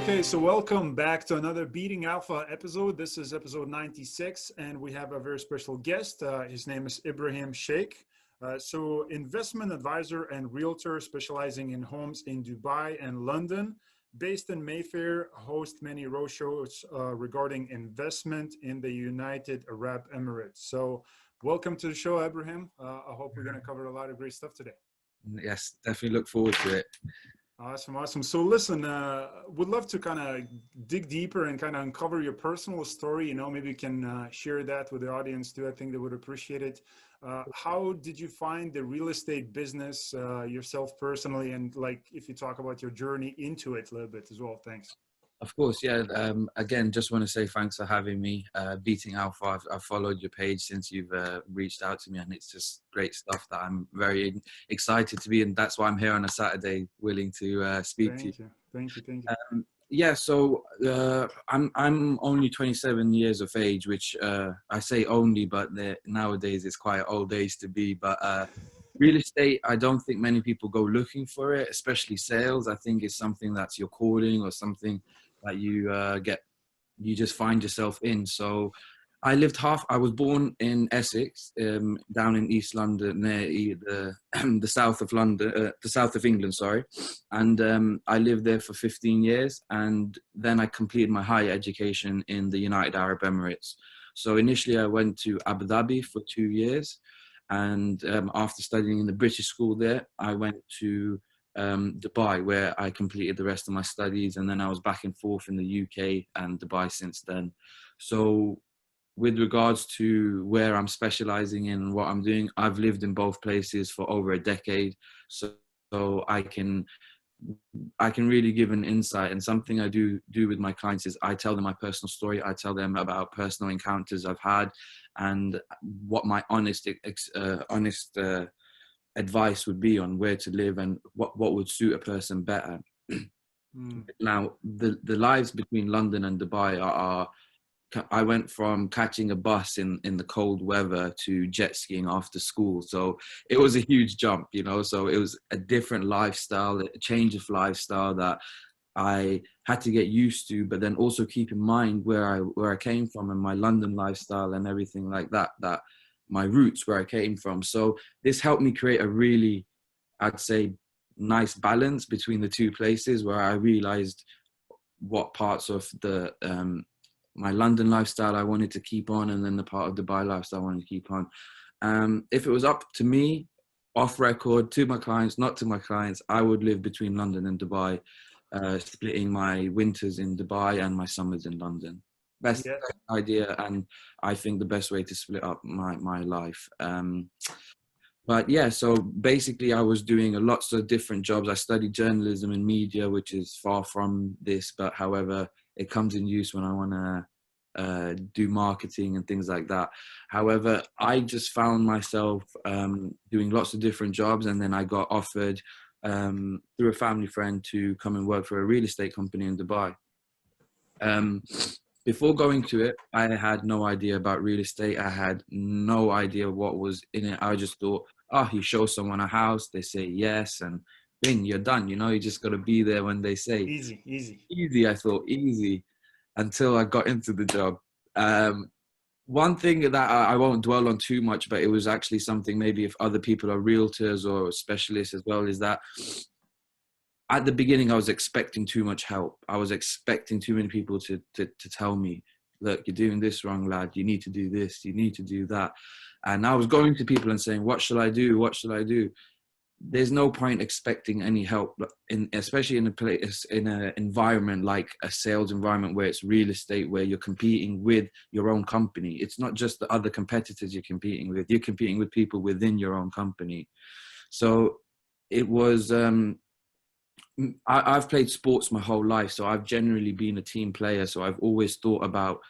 Okay, so welcome back to another Beating Alpha episode. This is episode 96, and we have a very special guest. His name is Ebrahim Shaik. Investment advisor and realtor specializing in homes in Dubai and London, based in Mayfair, hosts many roadshows regarding investment in the United Arab Emirates. So welcome to the show, Ebrahim. I hope we're going to cover a lot of great stuff today. Yes, definitely look forward to it. Awesome. So listen, would love to kind of dig deeper and kind of uncover your personal story. Maybe you can share that with the audience too. I think they would appreciate it. How did you find the real estate business yourself personally? And like, if you talk about your journey into it a little bit as well. Thanks. Of course, yeah. Again, just want to say thanks for having me. Beating Alpha, I've followed your page since you've reached out to me, and it's just great stuff that I'm very excited to be, and that's why I'm here on a Saturday, willing to speak to you. Thank you. Yeah, so I'm only 27 years of age, which I say only, but nowadays it's quite old age to be. But real estate, I don't think many people go looking for it, especially sales. I think it's something that's your calling or something that you just find yourself in. So I was born in Essex, down in East London, near the south of London, the south of England, sorry. And I lived there for 15 years. And then I completed my higher education in the United Arab Emirates. So initially I went to Abu Dhabi for 2 years. And after studying in the British school there, I went to Dubai, where I completed the rest of my studies. And then I was back and forth in the UK and Dubai since then. So with regards to where I'm specializing in what I'm doing, I've lived in both places for over a decade. So I can really give an insight. And something I do with my clients is I tell them my personal story. I tell them about personal encounters I've had and what my honest advice would be on where to live and what would suit a person better. Now, the lives between London and Dubai are I went from catching a bus in the cold weather to jet skiing after school. So it was a huge jump, so it was a different lifestyle, a change of lifestyle that I had to get used to, but then also keep in mind where I came from and my London lifestyle and everything like that my roots, where I came from. So this helped me create a really, I'd say, nice balance between the two places, where I realized what parts of the my London lifestyle I wanted to keep on, and then the part of Dubai lifestyle I wanted to keep on. If it was up to me, off record, to my clients, not to my clients, I would live between London and Dubai, splitting my winters in Dubai and my summers in London. Best idea, and I think the best way to split up my life. But yeah, so basically I was doing lots of different jobs. I studied journalism and media, which is far from this, but however, it comes in use when I want to do marketing and things like that. However, I just found myself doing lots of different jobs, and then I got offered through a family friend to come and work for a real estate company in Dubai. Before going to it, I had no idea about real estate. I had no idea what was in it. I just thought, you show someone a house, they say yes, and bing, you're done. You just got to be there when they say. Easy. I thought easy until I got into the job. One thing that I won't dwell on too much, but it was actually something maybe if other people are realtors or specialists as well, is that at the beginning, I was expecting too much help. I was expecting too many people to tell me, look, you're doing this wrong, lad. You need to do this. You need to do that. And I was going to people and saying, what shall I do? What shall I do? There's no point expecting any help, especially in an environment like a sales environment where it's real estate, where you're competing with your own company. It's not just the other competitors you're competing with. You're competing with people within your own company. So it was... I've played sports my whole life, so I've generally been a team player. So I've always thought about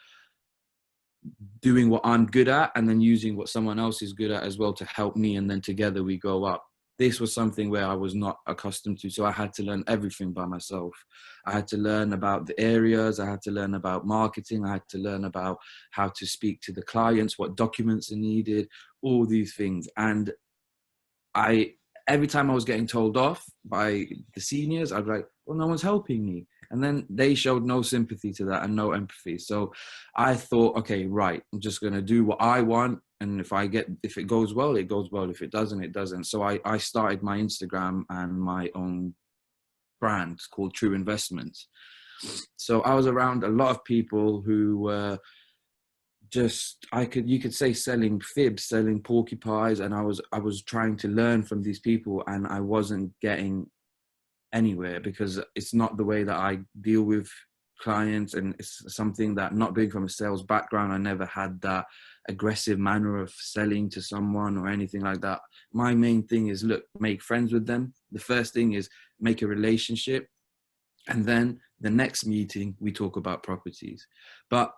doing what I'm good at and then using what someone else is good at as well to help me, and then together we go up. This was something where I was not accustomed to, so I had to learn everything by myself. I had to learn about the areas, I had to learn about marketing, I had to learn about how to speak to the clients, what documents are needed, all these things. And every time I was getting told off by the seniors, I'd be like, well, no one's helping me. And then they showed no sympathy to that and no empathy. So I thought, okay, right, I'm just going to do what I want. And if it goes well, it goes well. If it doesn't, it doesn't. So I started my Instagram and my own brand called True Investments. So I was around a lot of people who were you could say selling fibs, selling porcupines, and I was trying to learn from these people, and I wasn't getting anywhere because it's not the way that I deal with clients, and it's something that, not being from a sales background, I never had that aggressive manner of selling to someone or anything like that. My main thing is, look, make friends with them. The first thing is make a relationship, and then the next meeting we talk about properties. But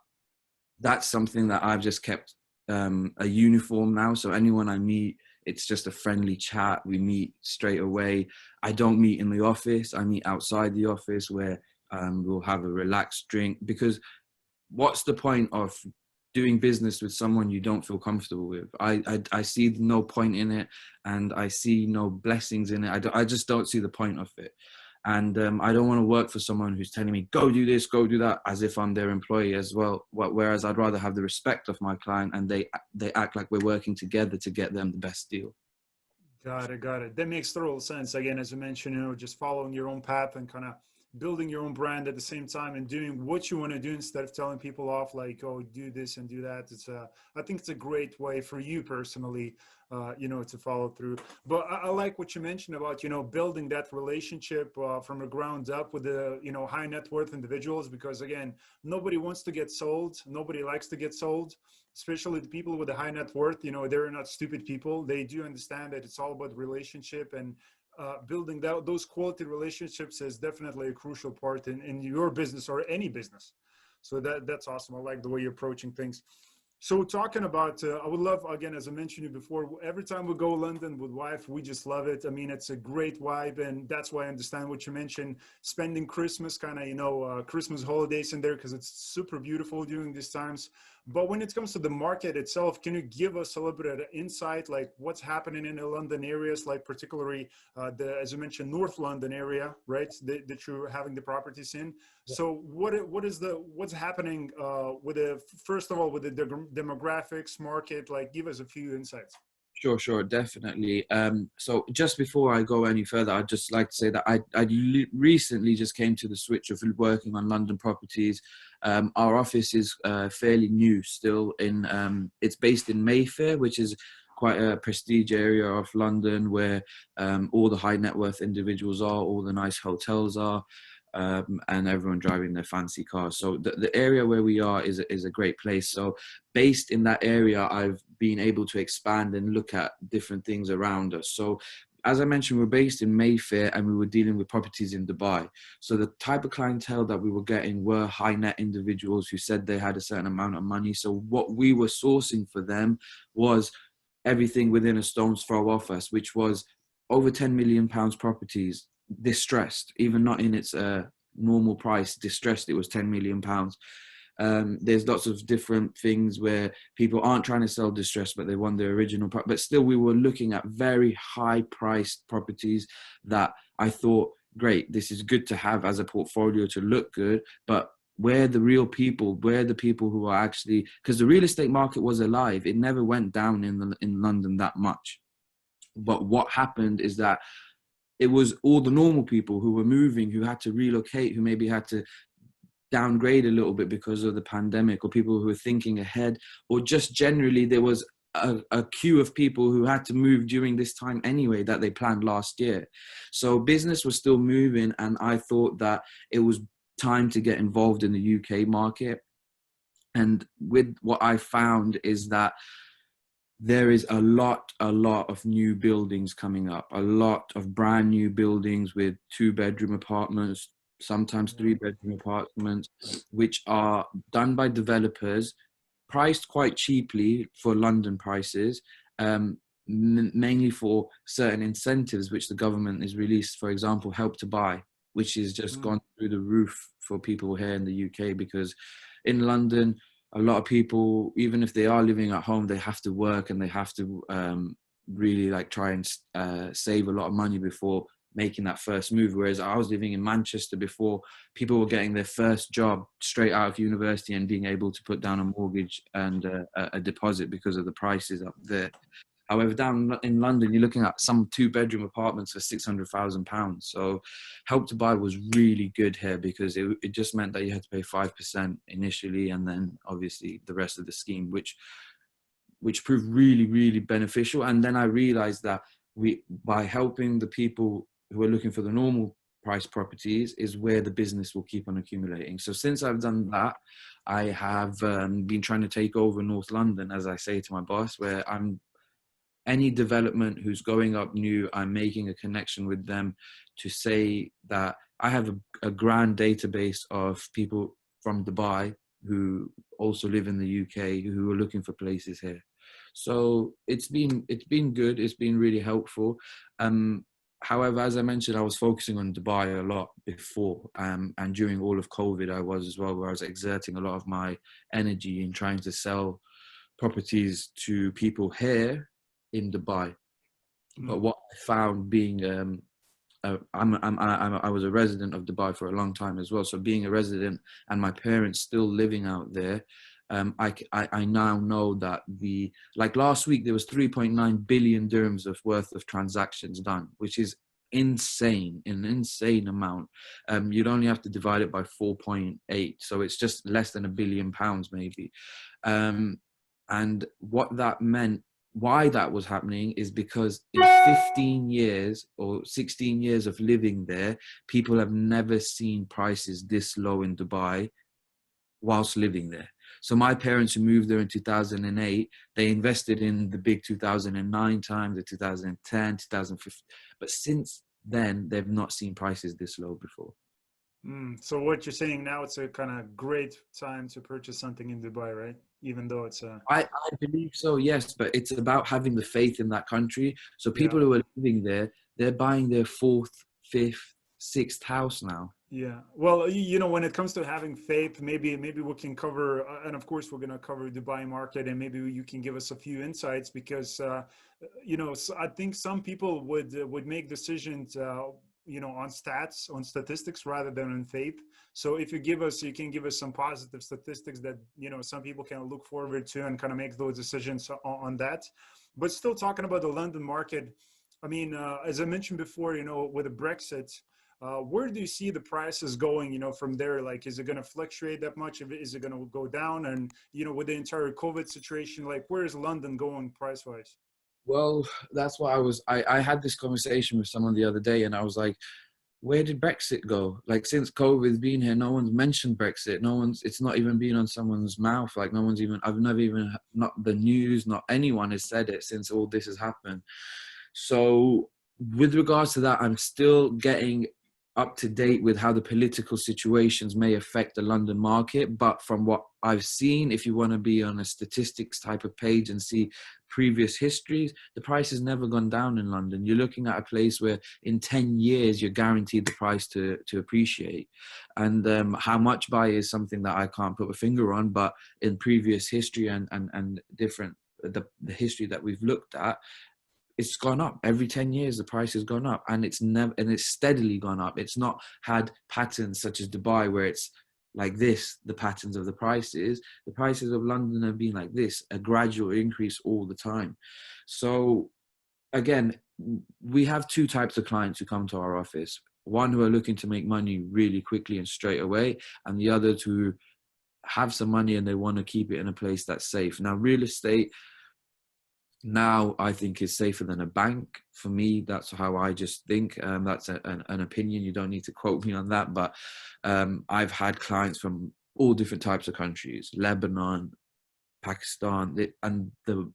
that's something that I've just kept a uniform now. So anyone I meet, it's just a friendly chat. We meet straight away. I don't meet in the office. I meet outside the office where we'll have a relaxed drink, because what's the point of doing business with someone you don't feel comfortable with? I see no point in it, and I see no blessings in it. I just don't see the point of it. And I don't want to work for someone who's telling me, go do this, go do that, as if I'm their employee as well. Whereas I'd rather have the respect of my client, and they act like we're working together to get them the best deal. Got it, got it. That makes total sense. Again, as I mentioned, just following your own path and kind of building your own brand at the same time and doing what you want to do instead of telling people off like, oh, do this and do that. I think it's a great way for you personally, to follow through. But I like what you mentioned about, building that relationship from the ground up with the, high net worth individuals, because again, nobody wants to get sold. Nobody likes to get sold, especially the people with a high net worth. They're not stupid people. They do understand that it's all about relationship, and building those quality relationships is definitely a crucial part in your business or any business. So that's awesome. I like the way you're approaching things. So talking about, I would love, again, as I mentioned you before, every time we go London with wife, we just love it. I mean, it's a great vibe. And that's why I understand what you mentioned, spending Christmas kind of, Christmas holidays in there, because it's super beautiful during these times. But when it comes to the market itself, can you give us a little bit of insight, like what's happening in the London areas, like particularly as you mentioned, North London area, right, that you're having the properties in? Yeah. So what's happening with first of all, with the demographics market, like give us a few insights. Sure, definitely. So just before I go any further, I'd just like to say that I recently just came to the switch of working on London properties. Our office is fairly new still. It's based in Mayfair, which is quite a prestige area of London, where all the high net worth individuals are, all the nice hotels are. And everyone driving their fancy cars. So the area where we are is a great place. So based in that area, I've been able to expand and look at different things around us. So as I mentioned, we're based in Mayfair, and we were dealing with properties in Dubai. So the type of clientele that we were getting were high net individuals who said they had a certain amount of money. So what we were sourcing for them was everything within a stone's throw off us, which was over £10 million properties, distressed, even not in its normal price, distressed. It was £10 million. There's lots of different things where people aren't trying to sell distressed, but they want the original. But still, we were looking at very high priced properties that I thought, great, this is good to have as a portfolio to look good, but where the real people, where the people who are actually, because the real estate market was alive. It never went down in London that much. But what happened is that it was all the normal people who were moving, who had to relocate, who maybe had to downgrade a little bit because of the pandemic, or people who were thinking ahead, or just generally there was a queue of people who had to move during this time anyway that they planned last year. So business was still moving, and I thought that it was time to get involved in the UK market. And with what I found is that there is a lot of new buildings coming up, a lot of brand new buildings with 2-bedroom apartments, sometimes 3-bedroom apartments, which are done by developers, priced quite cheaply for London prices, mainly for certain incentives which the government has released. For example, Help to Buy, which has just gone through the roof for people here in the UK, because in London, a lot of people, even if they are living at home, they have to work, and they have to really like try and save a lot of money before making that first move. Whereas I was living in Manchester before, people were getting their first job straight out of university and being able to put down a mortgage and a deposit because of the prices up there. However, down in London, you're looking at some 2-bedroom apartments for £600,000. So Help to Buy was really good here because it just meant that you had to pay 5% initially, and then obviously the rest of the scheme, which proved really, really beneficial. And then I realized that by helping the people who are looking for the normal price properties is where the business will keep on accumulating. So since I've done that, I have been trying to take over North London, as I say to my boss, where any development who's going up new, I'm making a connection with them to say that I have a grand database of people from Dubai who also live in the UK who are looking for places here. So it's been good. It's been really helpful. However, as I mentioned, I was focusing on Dubai a lot before, and during all of COVID, I was as well, where I was exerting a lot of my energy in trying to sell properties to people here in Dubai. But what I found being I was a resident of Dubai for a long time as well. So being a resident and my parents still living out there, I now know that like last week there was 3.9 billion dirhams of worth of transactions done, which is insane, an insane amount. You'd only have to divide it by 4.8, so it's just less than £1 billion maybe. And what that meant, why that was happening, is because in 15 years or 16 years of living there, people have never seen prices this low in Dubai whilst living there. So my parents who moved there in 2008, they invested in the big 2009 time, the 2010, 2015. But since then, they've not seen prices this low before. So what you're saying now, it's a kind of great time to purchase something in Dubai, right? Even though it's I believe so, yes, but it's about having the faith in that country. So people who are living there, they're buying their 4th, 5th, 6th house now. Yeah. Well, when it comes to having faith, maybe we can cover, and of course we're going to cover Dubai market, and maybe you can give us a few insights because, so I think some people would make decisions, on stats, on statistics rather than on faith. So if you can give us some positive statistics that, some people can look forward to and kind of make those decisions on that. But still talking about the London market, I mean, as I mentioned before, with the Brexit, where do you see the prices going, from there? Like, is it going to fluctuate that much? Is it going to go down? And, with the entire COVID situation, like, where is London going price wise? Well, that's what I had this conversation with someone the other day, and I was like, where did Brexit go? Like, since COVID's been here, no one's mentioned Brexit. It's not even been on someone's mouth. Like, I've never even, not the news, not anyone has said it since all this has happened. So with regards to that, I'm still getting up to date with how the political situations may affect the London market. But from what I've seen, if you want to be on a statistics type of page and see previous histories, the price has never gone down in London. You're looking at a place where in 10 years, you're guaranteed the price to appreciate. And how much by is something that I can't put a finger on, but in previous history and different, the history that we've looked at, it's gone up every 10 years. The price has gone up, and it's steadily gone up. It's not had patterns such as Dubai where it's like this, the patterns of the prices. The prices of London have been like this, a gradual increase all the time. So again, we have 2 types of clients who come to our office. One who are looking to make money really quickly and straight away, and the other who have some money and they want to keep it in a place that's safe. Now, real estate now I think is safer than a bank. For me, that's how I just think. That's an opinion. You don't need to quote me on that. But I've had clients from all different types of countries, Lebanon, Pakistan, and the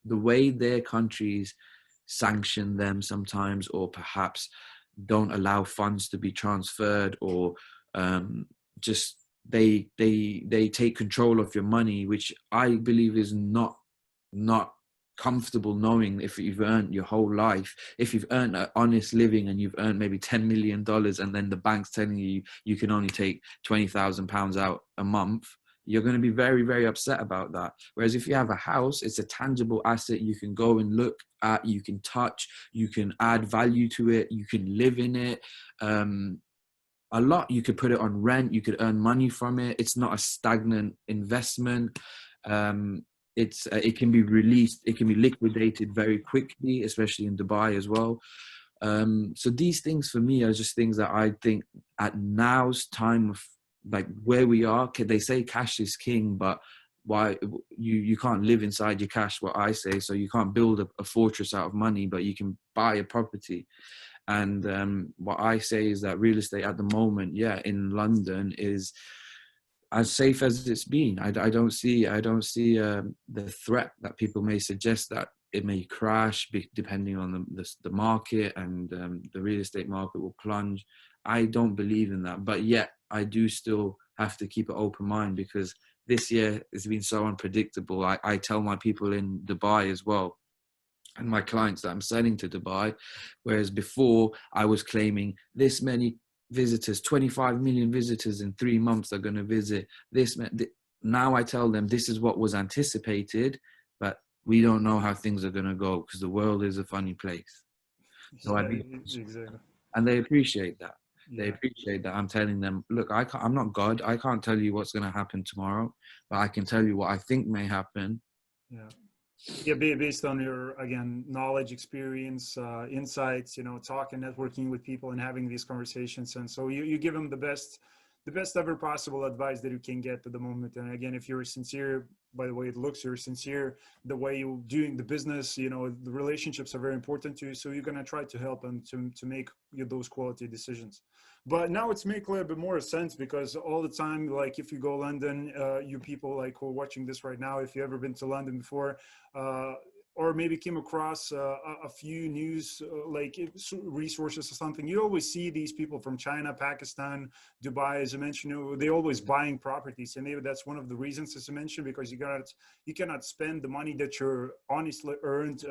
way their countries sanction them sometimes, or perhaps don't allow funds to be transferred, or just they take control of your money, which I believe is not comfortable, knowing if you've earned your whole life, if you've earned an honest living and you've earned maybe $10 million, and then the bank's telling you you can only take £20,000 out a month, you're going to be very, very upset about that. Whereas if you have a house, it's a tangible asset. You can go and look at, you can touch, you can add value to it, you can live in it. A lot, you could put it on rent, you could earn money from it. It's not a stagnant investment. It can be released, it can be liquidated very quickly, especially in Dubai as well. So these things for me are just things that I think at now's time of like where we are, they say cash is king, but why you can't live inside your cash, what I say. So you can't build a fortress out of money, but you can buy a property. And what I say is that real estate at the moment, in London is as safe as it's been. I don't see the threat that people may suggest that it may crash depending on the market, and the real estate market will plunge. I don't believe in that, but yet I do still have to keep an open mind, because this year has been so unpredictable. I tell my people in Dubai as well, and my clients, that I'm selling to Dubai, whereas before I was claiming this many visitors, 25 million visitors in 3 months are going to visit this. Now I tell them this is what was anticipated, but we don't know how things are going to go, because the world is a funny place. So exactly. And they appreciate that. Yeah. They appreciate that I'm telling them, look, I'm not God. I can't tell you what's going to happen tomorrow, but I can tell you what I think may happen. Yeah, based on your, again, knowledge, experience, insights, talking, networking with people and having these conversations. And so you give them the best ever possible advice that you can get at the moment. And again, if you're sincere, by the way it looks, you're sincere, the way you're doing the business, the relationships are very important to you. So you're going to try to help them to make those quality decisions. But now it's make a little bit more sense, because all the time, like if you go London, you people like who are watching this right now, if you ever been to London before, or maybe came across a few news resources or something, you always see these people from China, Pakistan, Dubai, as I mentioned, they always buying properties. And maybe that's one of the reasons, as I mentioned, because you cannot spend the money that you're honestly earned,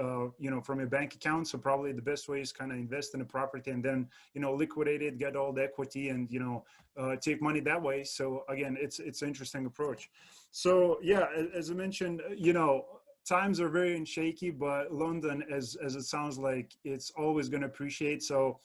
from a bank account. So probably the best way is kind of invest in a property and then, liquidate it, get all the equity, and, take money that way. So again, it's an interesting approach. So yeah, as I mentioned, times are very shaky, but London, as it sounds like, it's always going to appreciate. So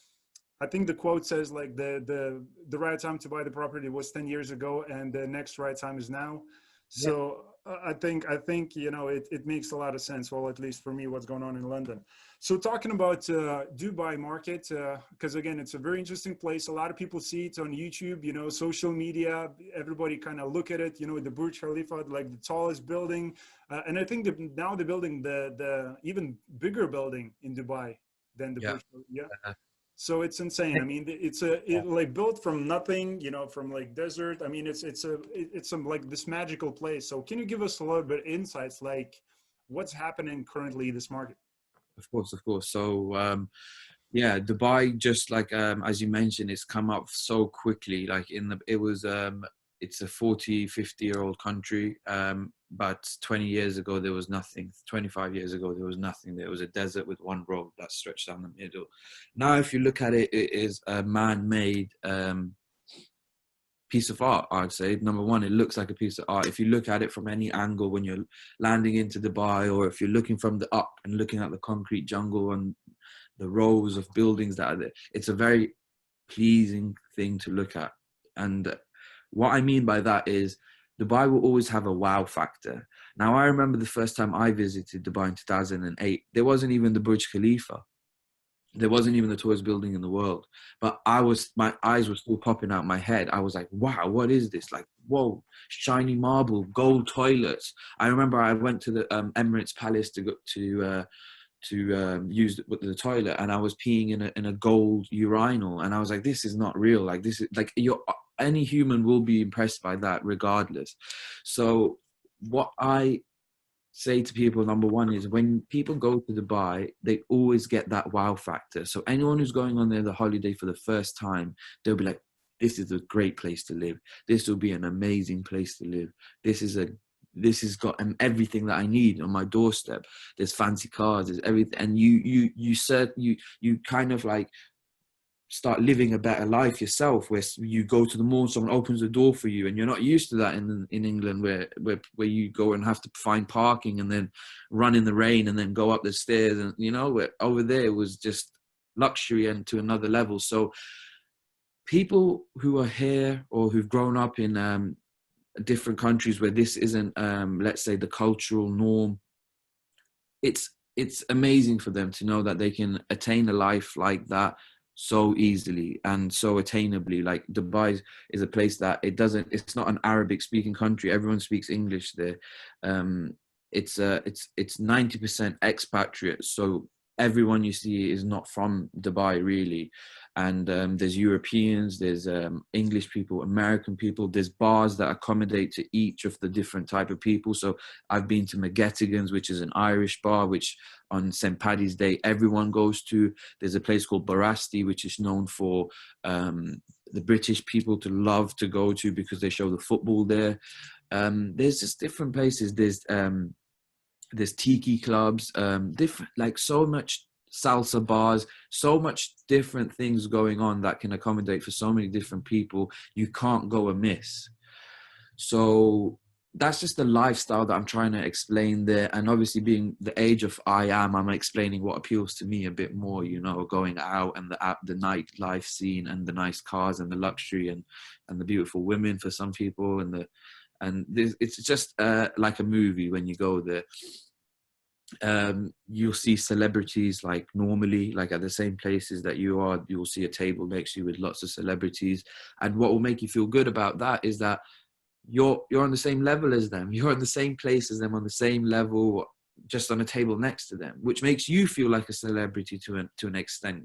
I think the quote says like the right time to buy the property was 10 years ago, and the next right time is now. So I think it makes a lot of sense. Well, at least for me, what's going on in London. So talking about Dubai market, because again, it's a very interesting place. A lot of people see it on YouTube, social media. Everybody kind of look at it. The Burj Khalifa, like the tallest building, and I think that now they're building the even bigger building in Dubai than the Burj Khalifa. Yeah. So it's insane. I mean, it's like built from nothing, from like desert. I mean, it's some like this magical place. So can you give us a little bit of insights, like what's happening currently in this market? Of course. So, Dubai, just like, as you mentioned, it's come up so quickly. Like it's a 40, 50-year-old country. But 20 years ago, there was nothing. 25 years ago, there was nothing. There was a desert with one road that stretched down the middle. Now, if you look at it, it is a man-made piece of art, I'd say. Number one, it looks like a piece of art. If you look at it from any angle when you're landing into Dubai, or if you're looking from the up and looking at the concrete jungle and the rows of buildings that are there, it's a very pleasing thing to look at. And what I mean by that is Dubai will always have a wow factor. Now, I remember the first time I visited Dubai in 2008, there wasn't even the Burj Khalifa. There wasn't even the tallest building in the world. But my eyes were still popping out my head. I was like, wow, what is this? Like, whoa, shiny marble, gold toilets. I remember I went to the Emirates Palace to use the toilet, and I was peeing in a gold urinal, and I was like, this is not real. Like, this is like, any human will be impressed by that regardless. So what I say to people, number one, is when people go to Dubai, they always get that wow factor. So anyone who's going on there the holiday for the first time, they'll be like, this is a great place to live. This will be an amazing place to live. This has got everything that I need on my doorstep. There's fancy cars, there's everything. And you kind of like start living a better life yourself, where you go to the mall, someone opens the door for you, and you're not used to that in England, where you go and have to find parking and then run in the rain and then go up the stairs, and where over there it was just luxury and to another level. So people who are here or who've grown up in different countries where this isn't, let's say, the cultural norm, it's amazing for them to know that they can attain a life like that so easily and so attainably. Like Dubai is a place that it's not an Arabic speaking country. Everyone speaks English there. It's 90% expatriates. So everyone you see is not from Dubai really. And there's Europeans, there's English people, American people, there's bars that accommodate to each of the different type of people. So I've been to McGettigan's, which is an Irish bar, which on St. Paddy's Day everyone goes to. There's a place called Barasti, which is known for the British people to love to go to because they show the football there. There's just different places. There's tiki clubs, different, like so much salsa bars, so much different things going on that can accommodate for so many different people. You can't go amiss. So that's just the lifestyle that I'm trying to explain there. And obviously being the age of I'm explaining what appeals to me a bit more, going out and the nightlife scene and the nice cars and the luxury and the beautiful women for some people it's just like a movie when you go there. You'll see celebrities like normally, like at the same places that you'll see a table next to you with lots of celebrities. And what will make you feel good about that is that you're on the same level as them. You're on the same place as them, on the same level, just on a table next to them, which makes you feel like a celebrity to an extent,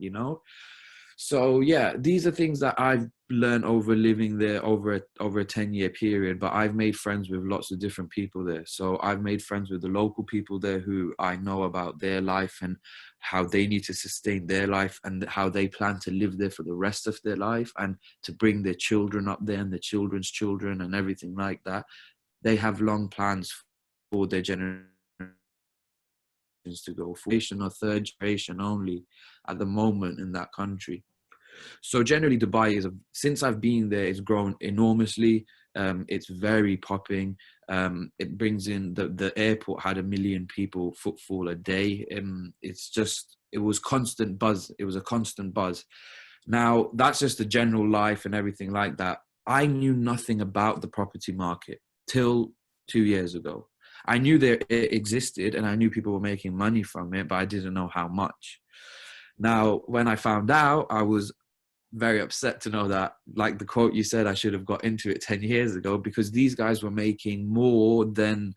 So yeah, these are things that I've learned over living there over a 10-year period, but I've made friends with lots of different people there. So I've made friends with the local people there who I know about their life and how they need to sustain their life and how they plan to live there for the rest of their life and to bring their children up there and their children's children and everything like that. They have long plans for their generations to go for or third generation only at the moment in that country. So generally Dubai since I've been there, it's grown enormously. It's very popping. It brings in the airport had 1 million people footfall a day. It was constant buzz. It was a constant buzz. Now that's just the general life and everything like that. I knew nothing about the property market till 2 years ago. I knew it existed and I knew people were making money from it, but I didn't know how much. Now, when I found out, I was very upset to know that, like the quote you said, I should have got into it 10 years ago, because these guys were making more than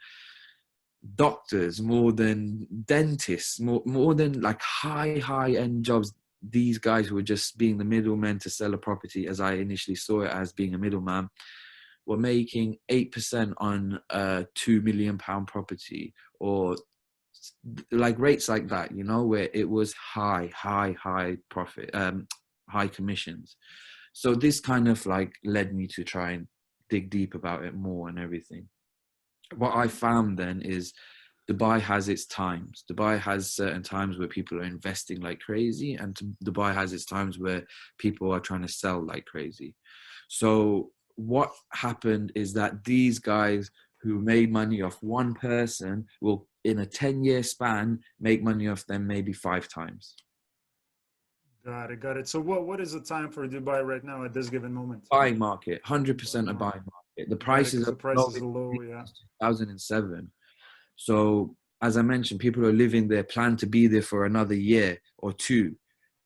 doctors, more than dentists, more than like high-end jobs. These guys who were just being the middlemen to sell a property, as I initially saw it as being a middleman, were making 8% on a £2 million property, or like rates like that, where it was high profit, high commissions. So this kind of like led me to try and dig deep about it more and everything. What I found then is Dubai has its times. Dubai has certain times where people are investing like crazy, and Dubai has its times where people are trying to sell like crazy. So what happened is that these guys who made money off one person will, in a 10-year span, make money off them maybe 5 times. Got it. So what is the time for Dubai right now at this given moment? Buying market, 100% a buying market. The prices are low, yeah. 2007. So as I mentioned, people are living there, plan to be there for another year or 2.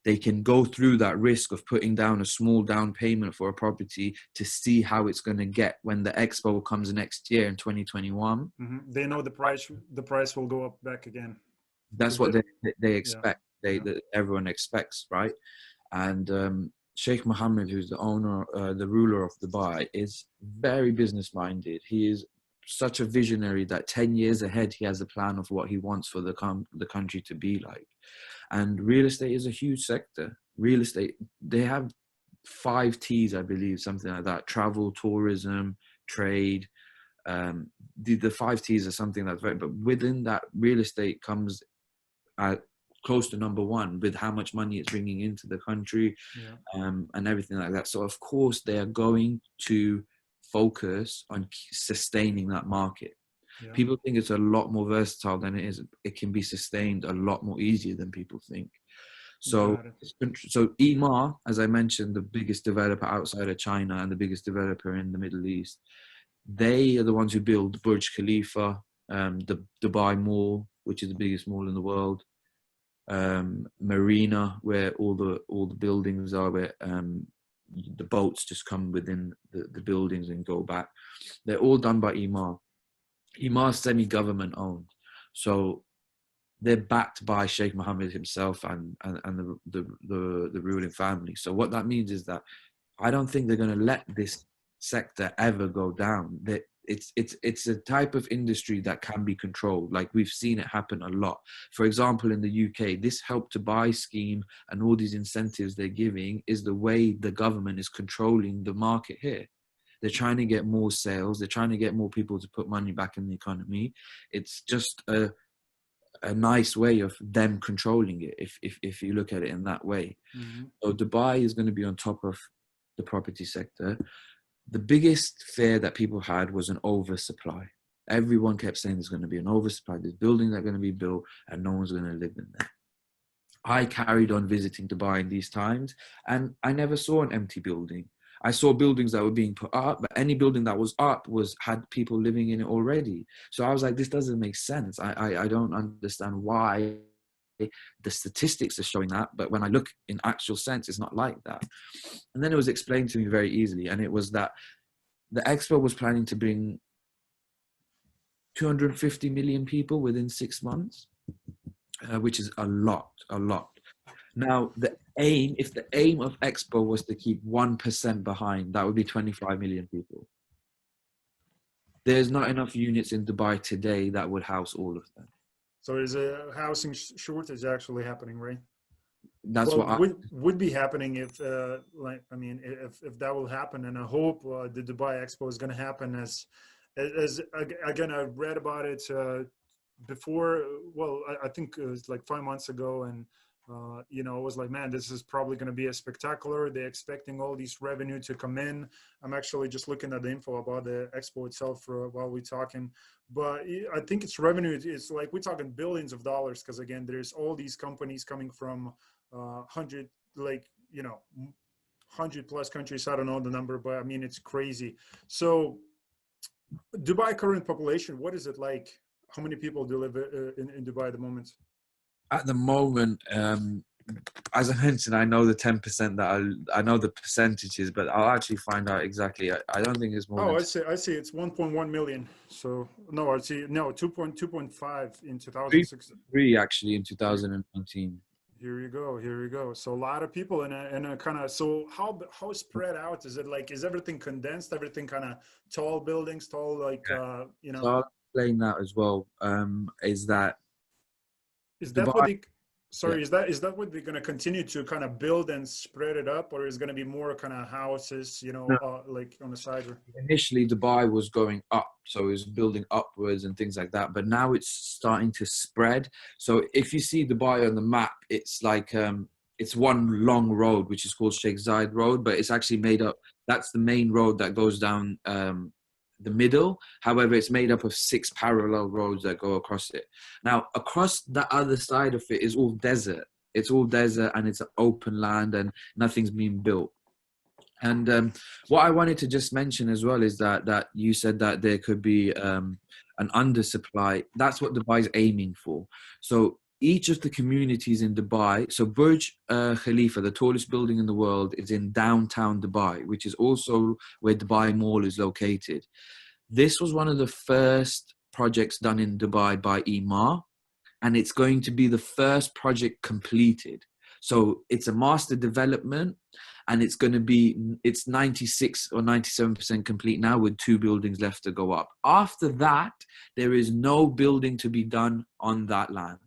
They can go through that risk of putting down a small down payment for a property to see how it's going to get when the expo comes next year in 2021. Mm-hmm. They know the price will go up back again. That's what they expect. That everyone expects, right? And Sheikh Mohammed, who's the owner, the ruler of Dubai, is very business minded. He is such a visionary that 10 years ahead, he has a plan of what he wants for the country to be like. And real estate is a huge sector. Real estate, they have 5 T's, I believe, something like that: travel, tourism, trade. The 5 T's are something that's very, but within that, real estate comes close to number one with how much money it's bringing into the country, Yeah. and everything like that. So of course they are going to focus on sustaining that market. Yeah. People think it's a lot more versatile than it is. It can be sustained a lot more easier than people think. So, so Emaar, as I mentioned, the biggest developer outside of China and the biggest developer in the Middle East, they are the ones who build Burj Khalifa, the Dubai Mall, which is the biggest mall in the world, Marina, where all the buildings are, where the boats just come within the buildings and go back. They're all done by Emaar. Emaar is semi-government owned, so they're backed by Sheikh Mohammed himself and the ruling family. So what that means is that I don't think they're going to let this sector ever go down. That it's a type of industry that can be controlled. Like we've seen it happen a lot. For example, in the UK, this Help to Buy scheme and all these incentives they're giving is the way the government is controlling the market here. They're trying to get more sales. They're trying to get more people to put money back in the economy. It's just a nice way of them controlling it, if you look at it in that way. Mm-hmm. So Dubai is going to be on top of the property sector. The biggest fear that people had was an oversupply. Everyone kept saying there's going to be an oversupply. There's buildings that are going to be built and no one's going to live in there. I carried on visiting Dubai in these times and I never saw an empty building. I saw buildings that were being put up, but any building that was up had people living in it already. So I was like, this doesn't make sense. I don't understand why the statistics are showing that, but when I look in actual sense, it's not like that. And then it was explained to me very easily, and it was that the expo was planning to bring 250 million people within 6 months, which is a lot. Now, if the aim of Expo was to keep 1% behind, that would be 25 million people. There's not enough units in Dubai today that would house all of them. So there's a housing shortage actually happening, right? That's well, what would be happening if, if that will happen, and I hope the Dubai Expo is going to happen. As again, I read about it before. Well, I think it was like 5 months ago, and it was like, man, this is probably going to be a spectacular. They're expecting all these revenue to come in. I'm actually just looking at the info about the expo itself while we're talking. But I think it's revenue. It's like we're talking billions of dollars, because again, there's all these companies coming from 100 plus countries. I don't know the number, but I mean, it's crazy. So Dubai current population, what is it like? How many people do live in Dubai at the moment? At the moment, as I mentioned, I know the 10% that I know the percentages, but I'll actually find out exactly. I don't think it's more. Oh, I see. It's 1.1 million. So no, I see. No, 2.5 in 2006. 3 actually in 2019. Here you go. So a lot of people in a kind of, so how spread out is it? Like, is everything condensed? Everything kind of tall buildings, tall, like, So I'll explain that as well. Is that Dubai, what they, sorry, yeah. Is that what they're going to continue to kind of build and spread it up, or is it going to be more kind of houses, like on the side? Initially, Dubai was going up, so it was building upwards and things like that. But now it's starting to spread. So if you see Dubai on the map, it's like it's one long road, which is called Sheikh Zayed Road, but it's actually made up. That's the main road that goes down the middle. However, it's made up of 6 parallel roads that go across it. Now, across the other side of it is all desert. It's all desert and it's an open land and nothing's been built. And what I wanted to just mention as well is that you said that there could be an undersupply. That's what Dubai is aiming for. So each of the communities in Dubai, so Burj Khalifa, the tallest building in the world, is in downtown Dubai, which is also where Dubai Mall is located. This was one of the first projects done in Dubai by Emaar, and it's going to be the first project completed. So it's a master development, and it's 96 or 97% complete now, with 2 buildings left to go up. After that, there is no building to be done on that land.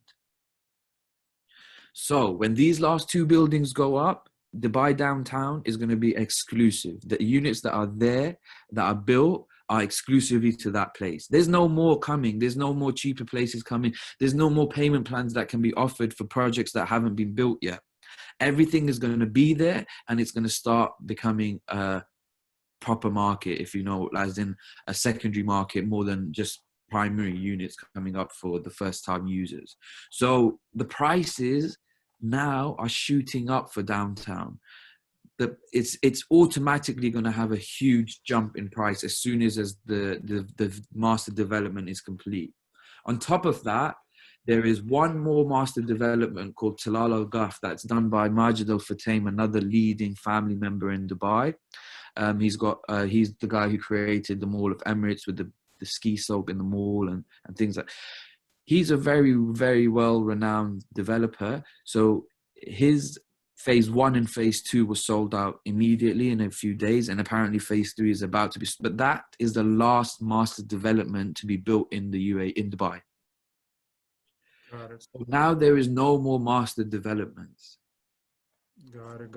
So when these last 2 buildings go up, Dubai downtown is going to be exclusive. The units that are there, that are built, are exclusively to that place. There's no more coming. There's no more cheaper places coming. There's no more payment plans that can be offered for projects that haven't been built yet. Everything is going to be there, and it's going to start becoming a proper market, if you know, as in a secondary market more than just primary units coming up for the first time users. So the prices now are shooting up for downtown. It's automatically going to have a huge jump in price as soon as the master development is complete. On top of that, there is one more master development called Talal Al Ghaf that's done by Majid Al Futtaim, another leading family member in Dubai. He's the guy who created the Mall of Emirates with the ski slope in the mall and things like. He's a very, very well-renowned developer. So his phase 1 and phase 2 was sold out immediately in a few days, and apparently phase 3 is about to be. But that is the last master development to be built in the UAE, in Dubai. Got it. So now there is no more master developments. Got it.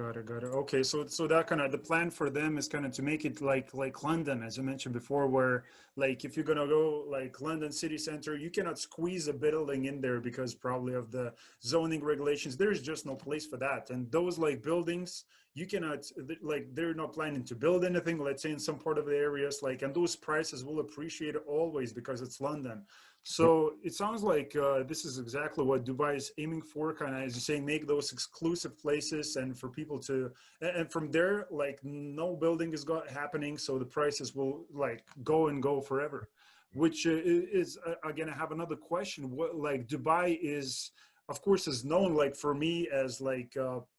Okay, so that kind of the plan for them is kind of to make it like London, as you mentioned before, where like if you're gonna go like London city center, you cannot squeeze a building in there because probably of the zoning regulations. There's just no place for that. And those like buildings, you cannot, like they're not planning to build anything, let's say in some part of the areas, like, and those prices will appreciate always because it's London. So it sounds like this is exactly what Dubai is aiming for, kind of, as you say, make those exclusive places and for people to, and from there, like no building is happening. So the prices will like go and go forever, which is, again, I have another question. What, like Dubai is, of course, is known, like for me as like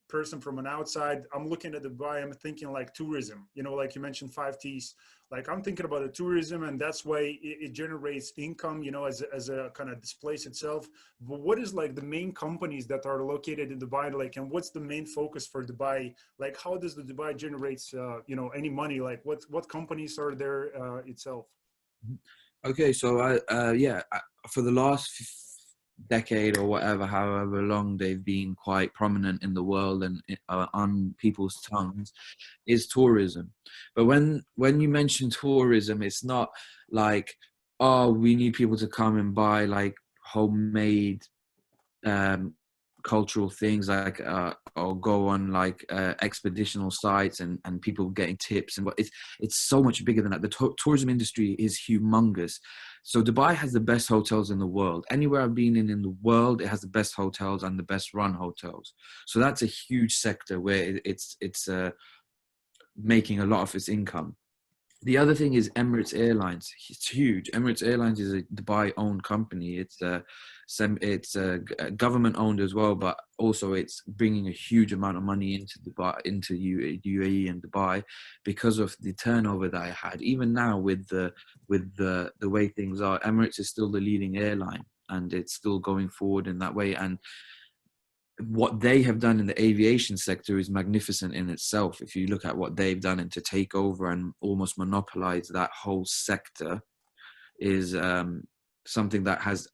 person from an outside, I'm looking at Dubai, I'm thinking like tourism, you know, like you mentioned 5Ts, like I'm thinking about the tourism, and that's why it generates income, you know, as a kind of displace itself. But what is like the main companies that are located in Dubai, like, and what's the main focus for Dubai? Like, how does the Dubai generates, you know, any money? Like what companies are there itself? Okay, so for the last decade or whatever, however long they've been quite prominent in the world and on people's tongues, is tourism. But when you mention tourism, it's not like, oh, we need people to come and buy like homemade cultural things, like or go on like expeditional sites and people getting tips, and it's so much bigger than that. The tourism industry is humongous. So Dubai has the best hotels in the world. Anywhere I've been in the world, it has the best hotels and the best run hotels. So that's a huge sector where it's making a lot of its income. The other thing is Emirates Airlines. It's huge. Emirates Airlines is a Dubai-owned company. It's government-owned as well, but also it's bringing a huge amount of money into Dubai, into UAE and Dubai, because of the turnover that I had. Even now, with the way things are, Emirates is still the leading airline, and it's still going forward in that way. And what they have done in the aviation sector is magnificent in itself. If you look at what they've done, and to take over and almost monopolize that whole sector is something that has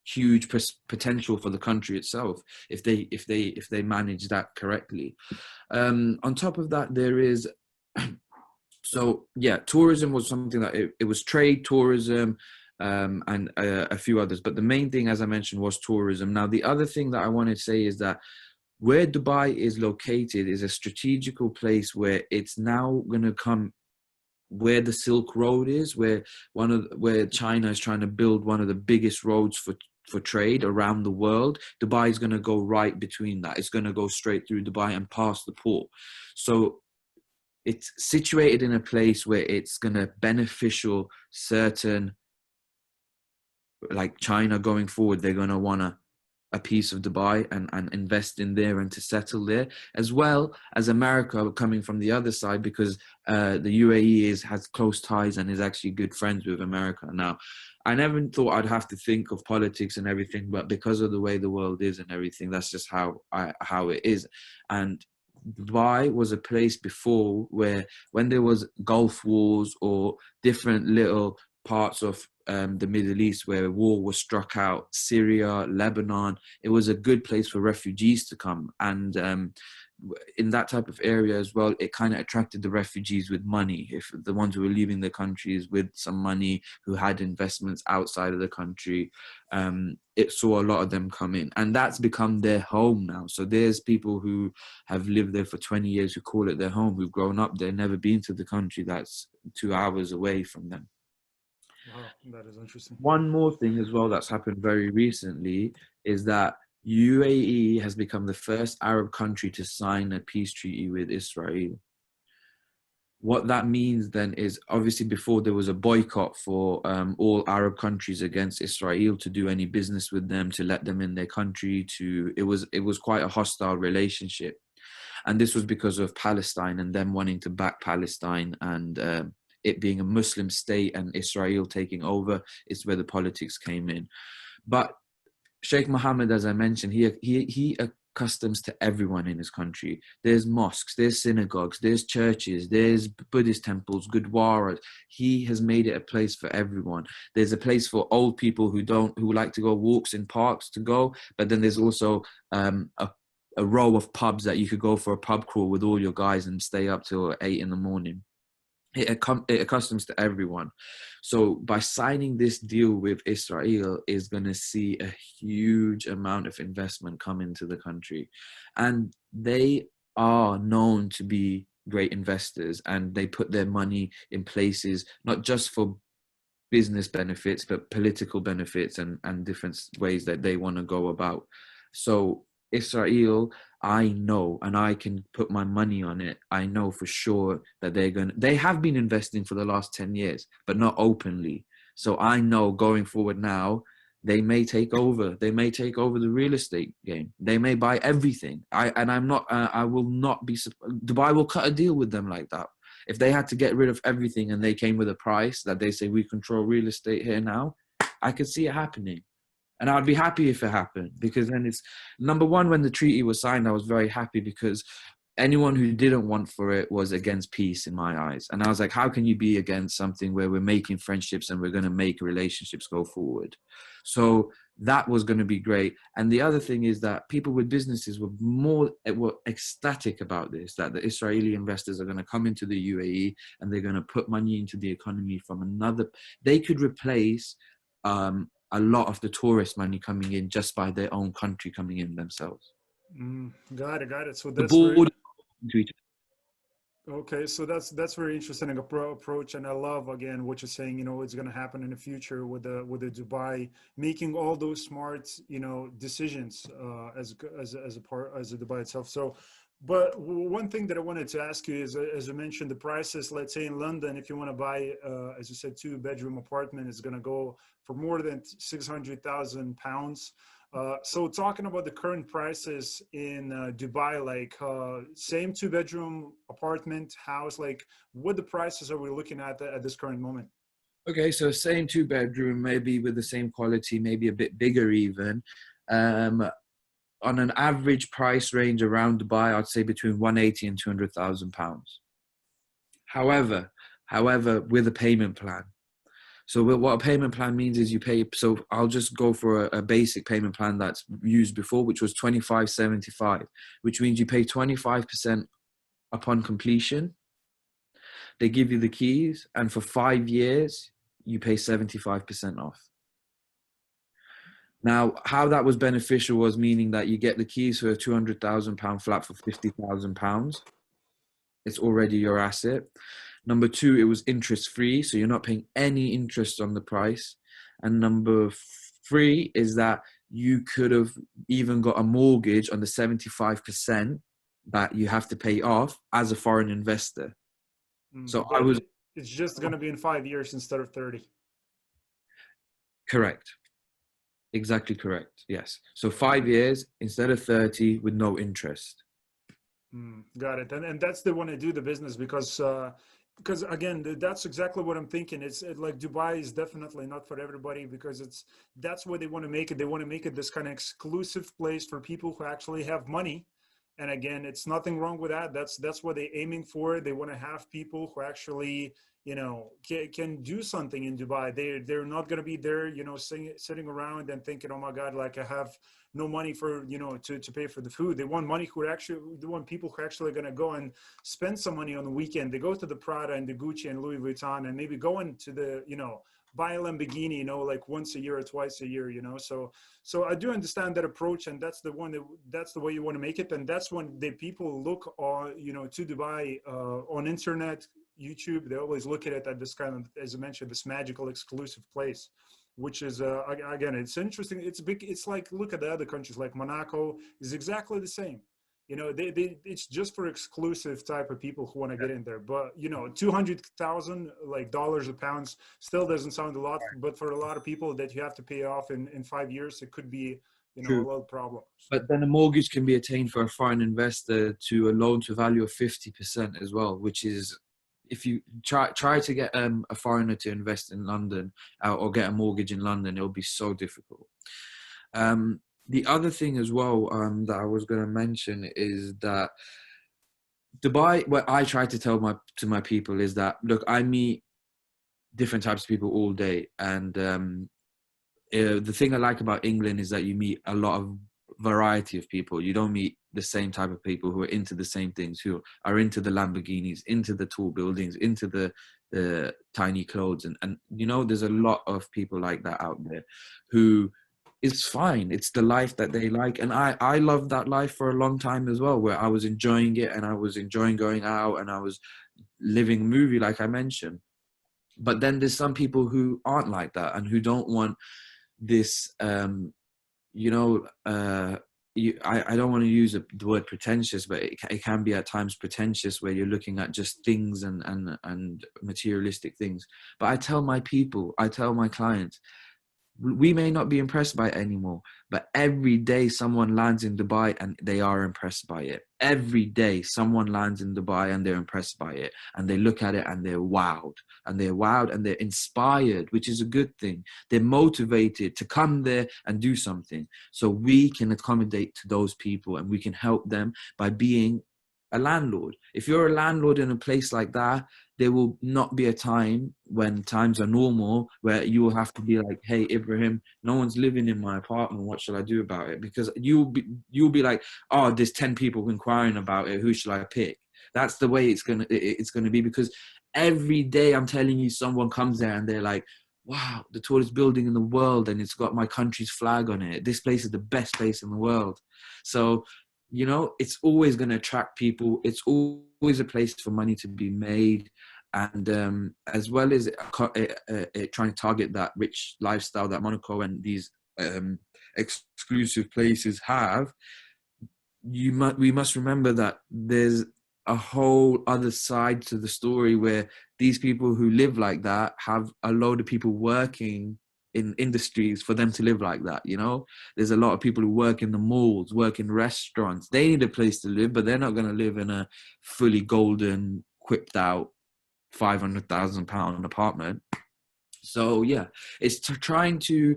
huge potential for the country itself if they manage that correctly. On top of that, there is so yeah, tourism was something that it was trade, tourism, and a few others. But the main thing, as I mentioned, was tourism. Now, the other thing that I want to say is that where Dubai is located is a strategical place where it's now going to come where the Silk Road is, where China is trying to build one of the biggest roads for trade around the world. Dubai is going to go right between that. It's going to go straight through Dubai and past the port. So it's situated in a place where it's going to beneficial certain, like China going forward. They're going to want a piece of Dubai and invest in there and to settle there, as well as America coming from the other side, because the UAE has close ties and is actually good friends with America. Now, I never thought I'd have to think of politics and everything, but because of the way the world is and everything, that's just how it is. And Dubai was a place before where, when there was Gulf wars or different little parts of the Middle East where war was struck out, Syria, Lebanon, it was a good place for refugees to come. And in that type of area as well, it kind of attracted the refugees with money. If the ones who were leaving the countries with some money, who had investments outside of the country, it saw a lot of them come in, and that's become their home now. So there's people who have lived there for 20 years who call it their home, who've grown up there, never been to the country that's 2 hours away from them. Wow, that is interesting. One more thing as well that's happened very recently is that UAE has become the first Arab country to sign a peace treaty with Israel. What that means then is, obviously before there was a boycott for all Arab countries against Israel to do any business with them, to let them in their country, it was quite a hostile relationship. And this was because of Palestine and them wanting to back Palestine, and it being a Muslim state and Israel taking over is where the politics came in. But Sheikh Mohammed, as I mentioned, he accustoms to everyone in his country. There's mosques, there's synagogues, there's churches, there's Buddhist temples, gurdwaras. He has made it a place for everyone. There's a place for old people who like to go walks in parks to go, but then there's also a row of pubs that you could go for a pub crawl with all your guys and stay up till 8 in the morning. It accustoms to everyone. So by signing this deal with Israel is going to see a huge amount of investment come into the country. And they are known to be great investors, and they put their money in places, not just for business benefits, but political benefits and different ways that they want to go about. So Israel, I know, and I can put my money on it, I know for sure that they have been investing for the last 10 years, but not openly. So I know going forward now, they may take over the real estate game. They may buy everything. I will not be, Dubai will cut a deal with them like that. If they had to get rid of everything and they came with a price that they say we control real estate here now, I could see it happening. And I'd be happy if it happened, because then it's, number one, when the treaty was signed, I was very happy because anyone who didn't want for it was against peace in my eyes. And I was like, how can you be against something where we're making friendships and we're going to make relationships go forward? So that was going to be great. And the other thing is that people with businesses were ecstatic about this, that the Israeli investors are going to come into the UAE and they're going to put money into the economy from another. They could replace a lot of the tourist money coming in just by their own country coming in themselves. Got it. So The that's very border. okay. So that's very interesting approach, and I love again what you're saying. You know, it's going to happen in the future with the Dubai making all those smart decisions as a part as a Dubai itself. So. But one thing that I wanted to ask you is, as you mentioned, the prices, let's say in London, if you want to buy, as you said, 2-bedroom apartment is going to go for more than £600,000. So talking about the current prices in Dubai, like same 2-bedroom apartment house, like what the prices are we looking at this current moment? Okay, so same 2-bedroom, maybe with the same quality, maybe a bit bigger even. On an average price range around Dubai, I'd say between 180 and £200,000. However, with a payment plan. So what a payment plan means is you pay. So I'll just go for a basic payment plan that's used before, which was 25/75, which means you pay 25% upon completion. They give you the keys, and for 5 years, you pay 75% off. Now, how that was beneficial was meaning that you get the keys for a £200,000 flat for £50,000. It's already your asset. Number two, it was interest free, so you're not paying any interest on the price. And number three is that you could have even got a mortgage on the 75% that you have to pay off as a foreign investor. So it's just going to be in 5 years instead of 30. Correct. Exactly correct. Yes. So 5 years instead of 30 with no interest. Got it. And that's the one I do the business because again, that's exactly what I'm thinking. It's like Dubai is definitely not for everybody because that's what they want to make it. They want to make it this kind of exclusive place for people who actually have money. And again, it's nothing wrong with that. That's what they're aiming for. They want to have people who actually, can do something in Dubai. They're not going to be there, sitting around and thinking, oh my God, like I have no money for, to pay for the food. They want money they want people who are actually going to go and spend some money on the weekend. They go to the Prada and the Gucci and Louis Vuitton and maybe go into the, buy a Lamborghini, like once a year or twice a year, So I do understand that approach, and that's that's the way you want to make it. And that's when the people look on, to Dubai on internet, YouTube. They always look at it at this kind of, as I mentioned, this magical exclusive place, which is again, it's interesting. It's big. It's like, look at the other countries, like Monaco is exactly the same. It's just for exclusive type of people who want to get in there. But 200,000 like dollars or pounds still doesn't sound a lot, but for a lot of people that you have to pay off in 5 years, it could be a True. lot of problems. But then a mortgage can be attained for a foreign investor to a loan to value of 50% as well, which is, if you try to get a foreigner to invest in London or get a mortgage in London, it'll be so difficult. The other thing as well that I was going to mention is that Dubai, what I try to tell my people is that, look, I meet different types of people all day, and the thing I like about England is that you meet a lot of variety of people. You don't meet the same type of people who are into the same things, who are into the Lamborghinis, into the tall buildings, into the tiny clothes. And there's a lot of people like that out there who is fine. It's the life that they like. And I loved that life for a long time as well, where I was enjoying it and I was enjoying going out and I was living a movie, like I mentioned. But then there's some people who aren't like that and who don't want this, I don't want to use the word pretentious, but it can be at times pretentious, where you're looking at just things and materialistic things. But I tell my clients, we may not be impressed by it anymore, but every day someone lands in Dubai and they are impressed by it. Every day someone lands in Dubai and they're impressed by it, and they look at it and they're wowed and they're inspired, which is a good thing. They're motivated to come there and do something. So we can accommodate to those people and we can help them by being a landlord. If you're a landlord in a place like that, there will not be a time when times are normal where you will have to be like, hey, Ibrahim, no one's living in my apartment. What shall I do about it? Because you'll be like, oh, there's 10 people inquiring about it. Who shall I pick? That's the way it's gonna be, because every day I'm telling you, someone comes there and they're like, wow, the tallest building in the world, and it's got my country's flag on it. This place is the best place in the world. So, it's always going to attract people. It's always a place for money to be made. And as well as trying to target that rich lifestyle that Monaco and these exclusive places have, we must remember that there's a whole other side to the story, where these people who live like that have a load of people working in industries for them to live like that. There's a lot of people who work in the malls, work in restaurants. They need a place to live, but they're not going to live in a fully golden, quipped out £500,000 apartment. So yeah, it's trying to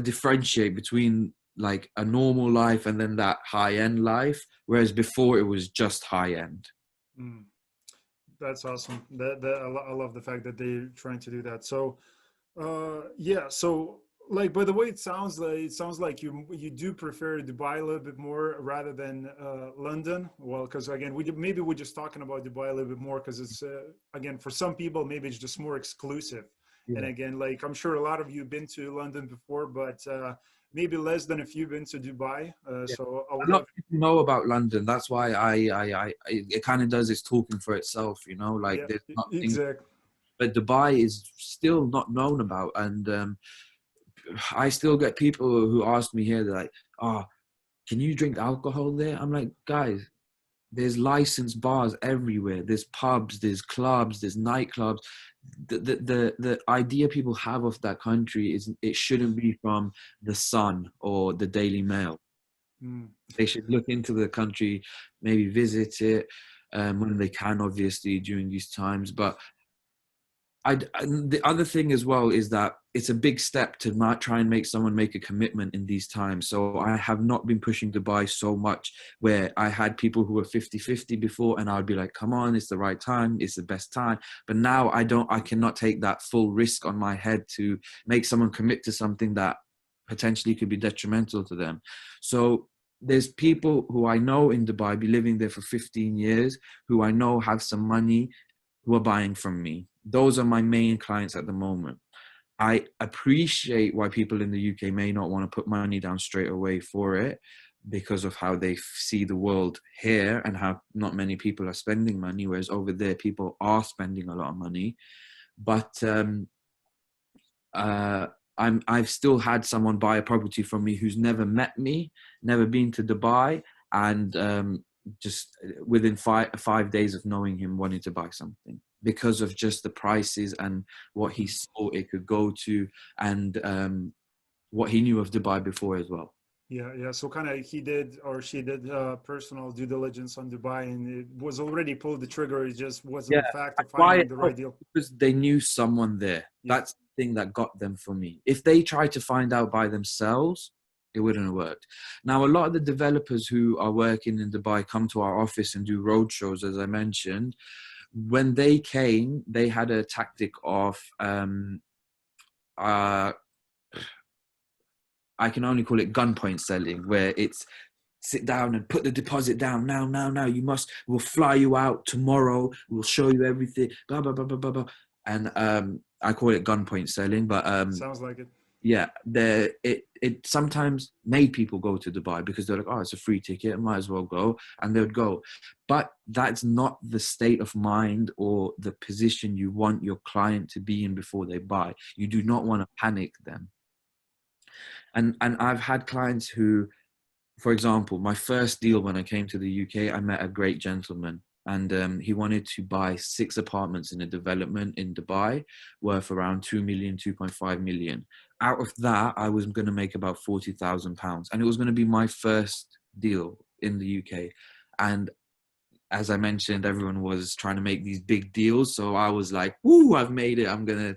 differentiate between like a normal life and then that high-end life, whereas before it was just high-end. That's awesome. I love the fact that they're trying to do that. So so like, by the way, it sounds like you do prefer Dubai a little bit more rather than London. Well, because again, maybe we're just talking about Dubai a little bit more because it's again, for some people maybe it's just more exclusive. Yeah. And again, like, I'm sure a lot of you have been to London before, but maybe less than a few been to Dubai. So I would a lot love. of people know about London. That's why it kind of does its talking for itself, like Yeah, there's not things, exactly. but Dubai is still not known about. And I still get people who ask me here, they're like, oh, can you drink alcohol there? I'm like, guys, there's licensed bars everywhere. There's pubs, there's clubs, there's nightclubs. The idea people have of that country is it shouldn't be from the Sun or the Daily Mail. They should look into the country, maybe visit it when they can, obviously, during these times. But And the other thing as well is that it's a big step to try and make someone make a commitment in these times. So I have not been pushing Dubai so much, where I had people who were 50-50 before, and I'd be like, come on, it's the right time, it's the best time. But now I cannot take that full risk on my head to make someone commit to something that potentially could be detrimental to them. So there's people who I know in Dubai, be living there for 15 years, who I know have some money, who are buying from me. Those are my main clients at the moment. I appreciate why people in the UK may not want to put money down straight away for it, because of how they see the world here and how not many people are spending money, whereas over there people are spending a lot of money. But I've still had someone buy a property from me who's never met me, never been to Dubai, and just within five days of knowing him, wanted to buy something because of just the prices and what he saw it could go to, and what he knew of Dubai before as well. Yeah, yeah. So kind of he did or she did personal due diligence on Dubai, and it was already pulled the trigger. It just wasn't Yeah, a fact of why? finding the right deal. Because they knew someone there. Yeah. That's the thing that got them for me. If they tried to find out by themselves, it wouldn't have worked. Now, a lot of the developers who are working in Dubai come to our office and do roadshows, as I mentioned. When they came, they had a tactic of, I can only call it gunpoint selling, where it's sit down and put the deposit down now. We'll fly you out tomorrow. We'll show you everything. Blah blah blah blah blah blah. And I call it gunpoint selling, but Sounds like it. yeah, it sometimes made people go to Dubai because they're like, oh, it's a free ticket, I might as well go, and they would go. But that's not the state of mind or the position you want your client to be in before they buy. You do not want to panic them. And I've had clients who, for example, my first deal when I came to the UK, I met a great gentleman, and he wanted to buy 6 apartments in a development in Dubai worth around 2 million, 2.5 million. Out of that, I was going to make about £40,000, and it was going to be my first deal in the UK. And as I mentioned, everyone was trying to make these big deals. So I was like, woo, I've made it. I'm gonna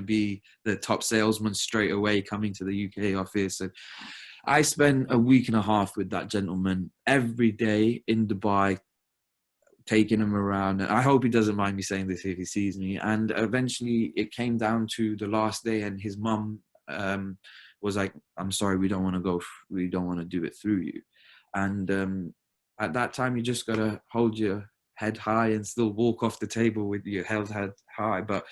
be the top salesman straight away coming to the UK office. And I spent a week and a half with that gentleman every day in Dubai, taking him around. And I hope he doesn't mind me saying this if he sees me. And eventually it came down to the last day, and his mum was like, I'm sorry, we don't want to go. We don't want to do it through you. And at that time, you just got to hold your head high and still walk off the table with your head high. But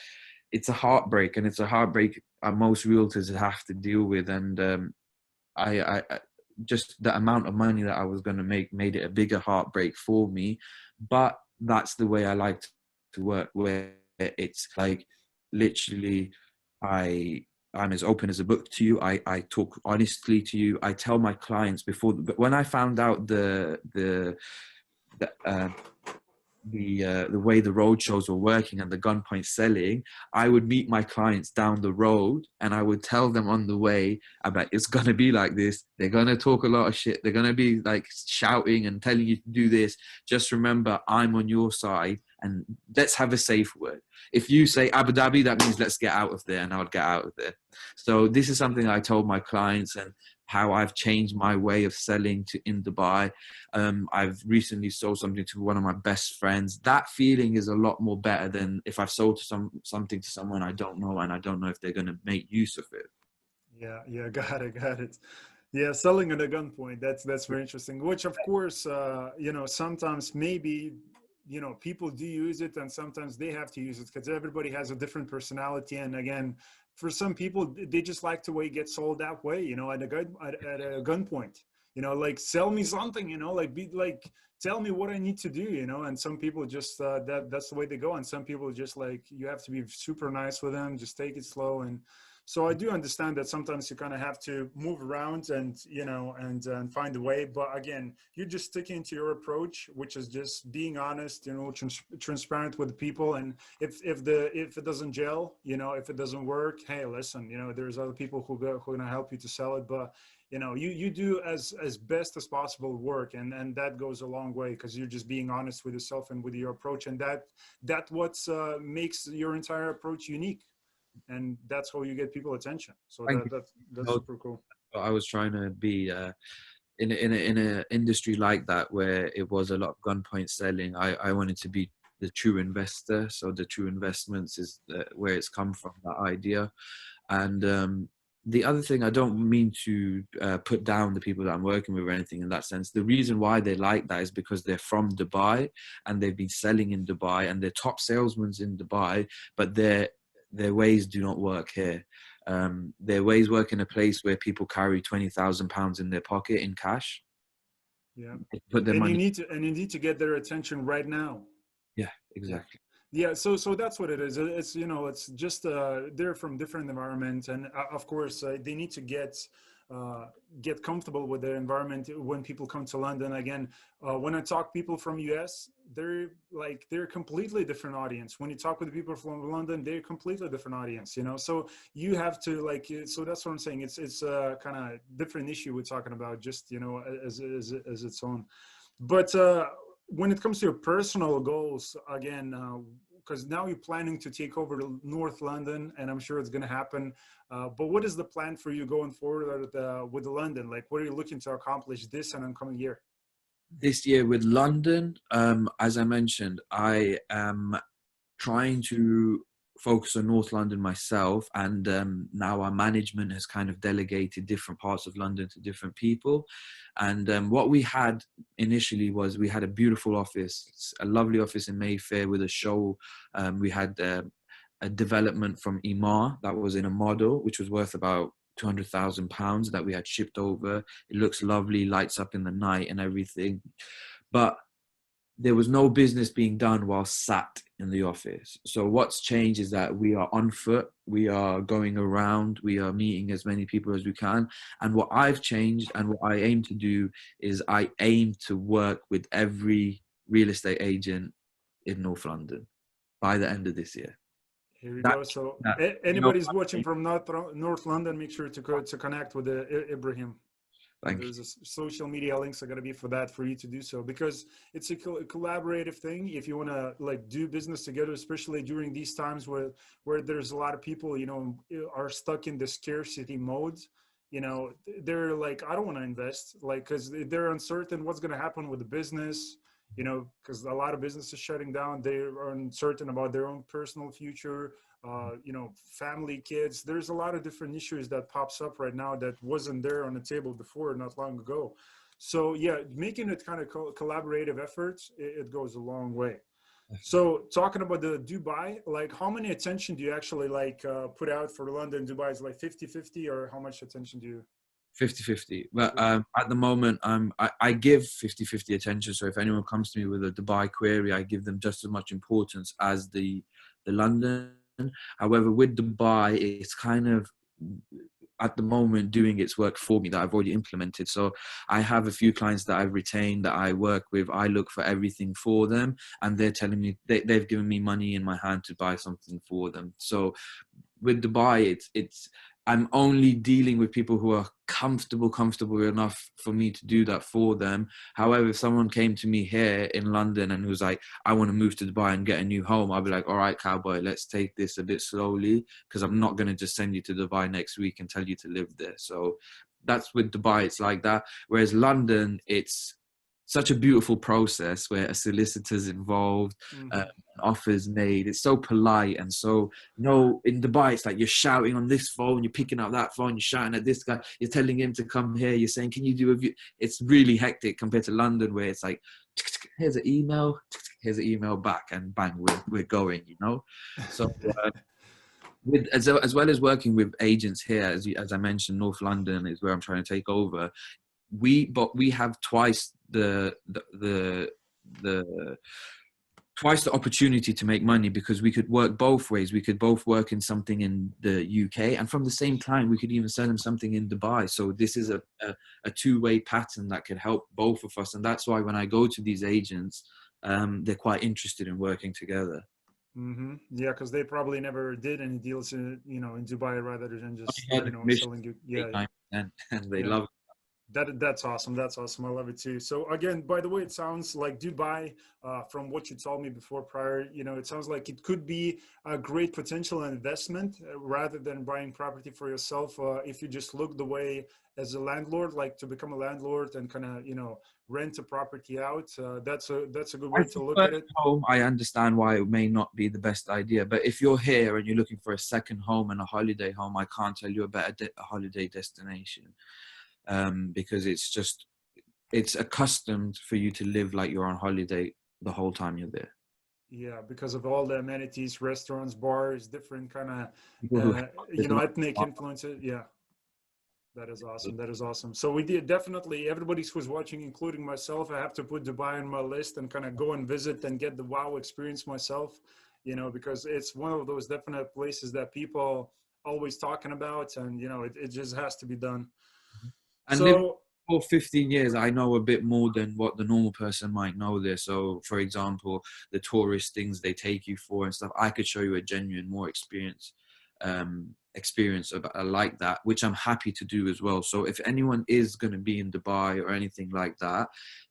it's a heartbreak, and it's a heartbreak most realtors have to deal with. And I just the amount of money that I was going to make made it a bigger heartbreak for me. But that's the way I like to work, where it's like literally I'm as open as a book to you. I talk honestly to you. I tell my clients before, but when I found out the way the road shows were working and the gunpoint selling, I would meet my clients down the road and I would tell them on the way about it's going to be like this. They're going to talk a lot of shit. They're going to be like shouting and telling you to do this. Just remember, I'm on your side, and let's have a safe word. If you say Abu Dhabi, that means let's get out of there, and I would get out of there. So this is something I told my clients, and how I've changed my way of selling in Dubai. I've recently sold something to one of my best friends. That feeling is a lot more better than if I've sold something to someone I don't know, and I don't know if they're going to make use of it. Yeah, got it. Yeah, selling at a gunpoint. That's very interesting. Which, of course, sometimes maybe people do use it, and sometimes they have to use it because everybody has a different personality. And again, for some people, they just like the way it gets sold that way. At a gunpoint. Like sell me something. Like be like tell me what I need to do. And some people just that's the way they go. And some people just like you have to be super nice with them. Just take it slow and So I do understand that sometimes you kind of have to move around and, you know, and find a way. But again, you're just sticking to your approach, which is just being honest, you know, transparent with people. And if it doesn't gel, you know, if it doesn't work, hey, listen, you know, there's other people who are going to help you to sell it. But you know, you do as best as possible work, and that goes a long way, because you're just being honest with yourself and with your approach, and that what makes your entire approach unique, and that's how you get people attention. So Thank you. that's super cool. I was trying to be in a industry like that where it was a lot of gunpoint selling. I wanted to be the true investor. So the true investments is where it's come from, that idea. And the other thing, I don't mean to put down the people that I'm working with or anything in that sense. The reason why they like that is because they're from Dubai and they've been selling in Dubai and they're top salesmen in Dubai, but their ways do not work here. Their ways work in a place where people carry £20,000 in their pocket in cash. Yeah, Put their and money. you need to get their attention right now. Yeah, exactly. Yeah, so that's what it is. It's, you know, it's just they're from different environments, and of course they need to get comfortable with their environment when people come to London. Again, when I talk people from US, they're a completely different audience. When you talk with people from London, they're a completely different audience. You know, so you have to so that's what I'm saying. It's a kind of different issue we're talking about, just, you know, as its own. But when it comes to your personal goals, again, because now you're planning to take over North London, and I'm sure it's going to happen. But what is the plan for you going forward with London? Like, what are you looking to accomplish this and upcoming year? This year with London, as I mentioned, I am trying to focus on North London myself, and now our management has kind of delegated different parts of London to different people. And what we had initially was we had a beautiful office, a lovely office in Mayfair with a show. We had a development from Imar that was in a model, which was worth about £200,000 that we had shipped over. It looks lovely, lights up in the night and everything. But there was no business being done while sat in the office. So what's changed is that we are on foot, we are going around, we are meeting as many people as we can. And what I've changed and what I aim to do is I aim to work with every real estate agent in North London by the end of this year. Here we go. So anybody's watching from North London, make sure to connect with Ebrahim. There's a social media links are going to be for that, for you to do so, because it's a collaborative thing. If you want to do business together, especially during these times where there's a lot of people, you know, are stuck in the scarcity mode. You know, they're like, I don't want to invest, because they're uncertain what's going to happen with the business. You know, because a lot of businesses shutting down, they are uncertain about their own personal future. You know, family, kids. There's a lot of different issues that pops up right now that wasn't there on the table before, not long ago. So yeah, making it kind of collaborative efforts, it goes a long way. So talking about the Dubai, how many attention do you actually put out for London? Dubai is 50-50, or how much attention do you? 50-50. But at the moment, I give 50-50 attention. So if anyone comes to me with a Dubai query, I give them just as much importance as the London. However, with Dubai, it's kind of at the moment doing its work for me that I've already implemented. So I have a few clients that I've retained that I work with. I look for everything for them, and they're telling me they've given me money in my hand to buy something for them. So with Dubai, it's I'm only dealing with people who are comfortable enough for me to do that for them. However, if someone came to me here in London and was like, I want to move to Dubai and get a new home, I'll be like, all right, cowboy, let's take this a bit slowly, because I'm not going to just send you to Dubai next week and tell you to live there. So that's with Dubai, it's like that. Whereas London, it's such a beautiful process where a solicitor's involved, offers made. It's so polite and so, in Dubai, it's like you're shouting on this phone, you're picking up that phone, you're shouting at this guy, you're telling him to come here, you're saying, can you do a view? It's really hectic compared to London, where it's like, here's an email back, and bang, we're going, you know? So as well as working with agents here, as I mentioned, North London is where I'm trying to take over. We have twice the twice the opportunity to make money, because we could work both ways. We could both work in something in the UK, and from the same client, we could even sell them something in Dubai. So this is a two-way pattern that could help both of us. And that's why when I go to these agents, they're quite interested in working together. Mm-hmm. Yeah, because they probably never did any deals in, in Dubai rather than just, Yeah, the commission selling you. is Yeah, 8-9%, and they yeah. love it. That's awesome. That's awesome. I love it too. So again, by the way, it sounds like Dubai, from what you told me before prior, it sounds like it could be a great potential investment rather than buying property for yourself. If you just look the way as a landlord, like to become a landlord and kind of, rent a property out. That's a good way As to a look at first it. home, I understand why it may not be the best idea. But if you're here and you're looking for a second home and a holiday home, I can't tell you a better a holiday destination, because it's accustomed for you to live like you're on holiday the whole time you're there. Yeah, because of all the amenities, restaurants, bars, different kind of, People who there's a lot ethnic of influences. Yeah. That is awesome. That is awesome. So we did definitely, everybody who's watching, including myself, I have to put Dubai on my list and kind of go and visit and get the wow experience myself, because it's one of those definite places that people always talking about, and, it just has to be done. and living So, for 15 years, I know a bit more than what the normal person might know there. So, for example, the tourist things they take you for and stuff, I could show you a genuine, more experience like that, which I'm happy to do as well. So, if anyone is going to be in Dubai or anything like that,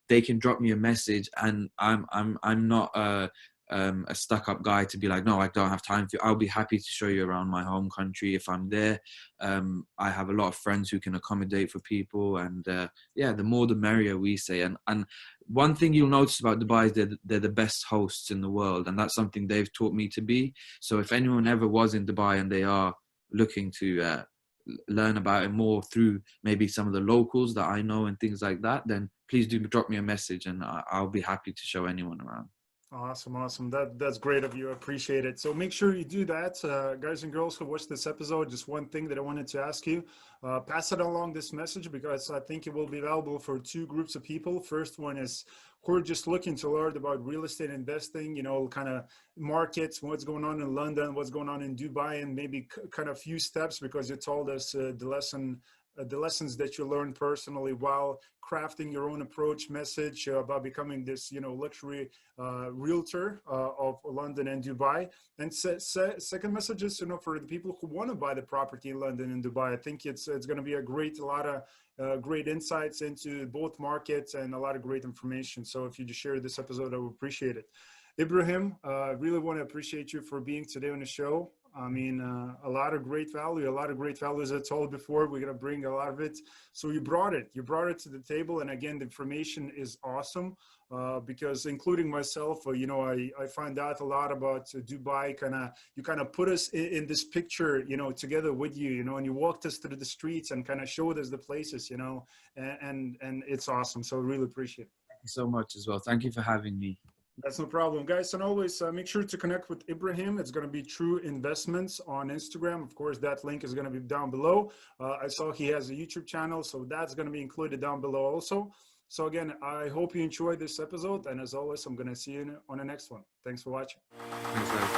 they can drop me a message, and I'm not a stuck-up guy to be like, no, I don't have time for you. I'll be happy to show you around my home country if I'm there. I have a lot of friends who can accommodate for people, and yeah, the more the merrier, we say. And one thing you'll notice about Dubai is they're the best hosts in the world, and that's something they've taught me to be. So if anyone ever was in Dubai and they are looking to learn about it more through maybe some of the locals that I know and things like that, then please do drop me a message, and I'll be happy to show anyone around. awesome, awesome. That's great of you. I appreciate it. So make sure you do that, guys and girls who watch this episode. Just one thing that I wanted to ask you: pass it along this message, because I think it will be valuable for two groups of people. First one is who are just looking to learn about real estate investing. Kind of markets, what's going on in London, what's going on in Dubai, and maybe kind of few steps, because you told us the lessons that you learned personally while crafting your own approach message about becoming this, luxury realtor of London and Dubai. And second message is, for the people who want to buy the property in London and Dubai, I think it's going to be a lot of great insights into both markets and a lot of great information. So if you just share this episode, I would appreciate it. Ibrahim, really want to appreciate you for being today on the show. I mean, a lot of great value, as I told before. We're going to bring a lot of it. So you brought it to the table. And again, the information is awesome because including myself, I find out a lot about Dubai. You kind of put us in this picture, together with you, and you walked us through the streets and kind of showed us the places, and it's awesome. So really appreciate it. Thank you so much as well. Thank you for having me. That's no problem, guys. And always make sure to connect with Ibrahim. It's going to be True Investments on Instagram. Of course, that link is going to be down below. I saw he has a YouTube channel, so that's going to be included down below also. So again, I hope you enjoyed this episode. And as always, I'm going to see you on the next one. Thanks for watching. Thanks, guys.